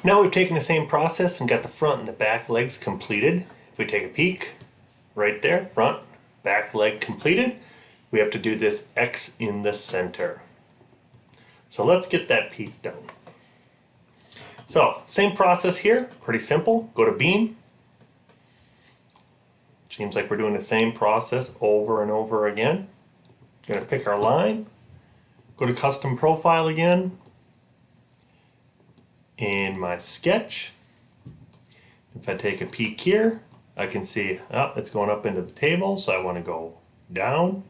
Now we've taken the same process and got the front and the back legs completed. If we take a peek, right there, front, back leg completed, we have to do this X in the center. So let's get that piece done. So, same process here, pretty simple. Go to beam. Seems like we're doing the same process over and over again. Gonna pick our line, go to custom profile again, in my sketch. If I take a peek here, I can see, oh, it's going up into the table, so I want to go down.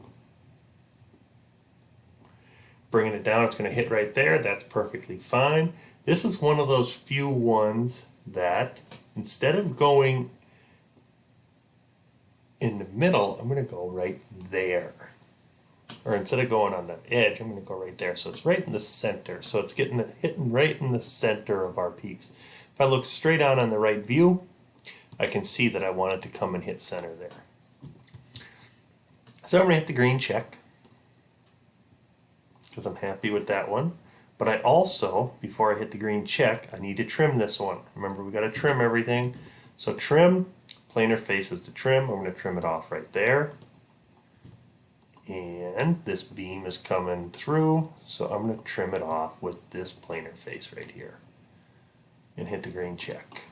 Bringing it down, it's going to hit right there. That's perfectly fine. This is one of those few ones that instead of going in the middle, I'm going to go right there. Or instead of going on the edge, I'm going to go right there. So it's right in the center. So it's hitting right in the center of our piece. If I look straight on the right view, I can see that I want it to come and hit center there. So I'm going to hit the green check because I'm happy with that one. But I also, before I hit the green check, I need to trim this one. Remember, we got to trim everything. So trim, planar faces to trim. I'm going to trim it off right there. And this beam is coming through, so I'm going to trim it off with this planar face right here and hit the green check.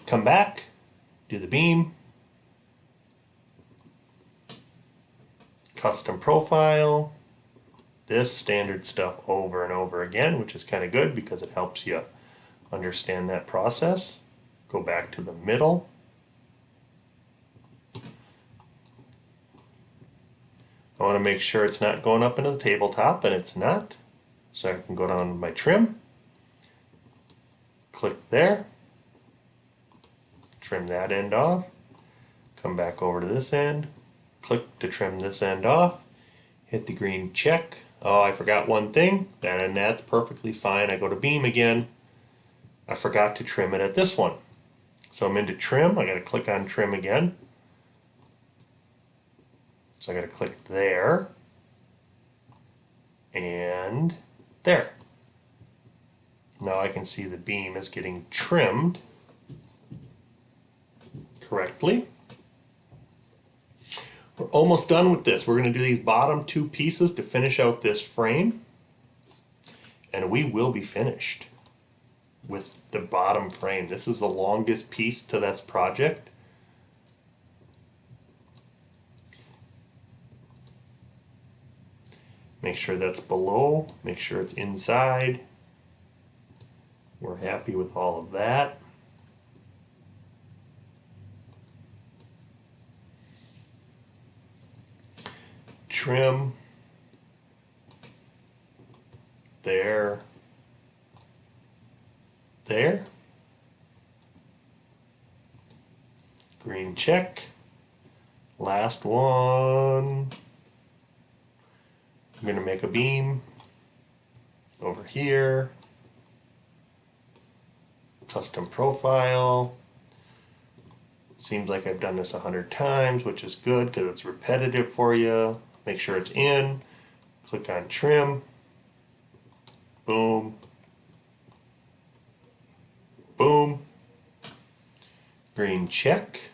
Come back, do the beam, custom profile, this standard stuff over and over again, which is kind of good because it helps you understand that process. Go back to the middle. I want to make sure it's not going up into the tabletop, and it's not. So I can go down to my trim, click there, trim that end off, come back over to this end, click to trim this end off, hit the green check. Oh, I forgot one thing, and that's perfectly fine. I go to beam again. I forgot to trim it at this one. So I'm into trim. I got to click on trim again. So I got to click there and there. Now I can see the beam is getting trimmed correctly. We're almost done with this. We're going to do these bottom two pieces to finish out this frame, and we will be finished with the bottom frame. This is the longest piece to this project. Make sure that's below, make sure it's inside. We're happy with all of that. Trim. There. There. Green check. Last one. I'm going to make a beam over here, custom profile. Seems like I've done this 100 times, which is good because it's repetitive for you. Make sure it's in, click on trim, boom, boom, green check,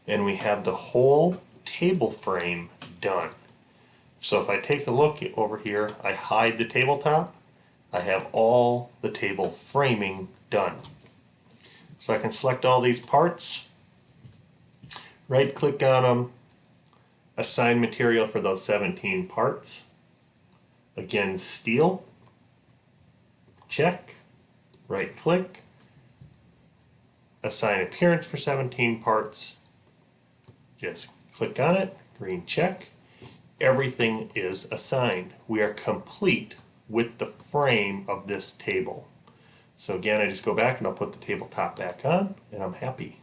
and we have the whole table frame done. So if I take a look over here, I hide the tabletop, I have all the table framing done. So I can select all these parts, right click on them, assign material for those 17 parts. Again, steel, check, right click, assign appearance for 17 parts, just click on it, green check. Everything is assigned. We are complete with the frame of this table. So again, I just go back and I'll put the tabletop back on, and I'm happy.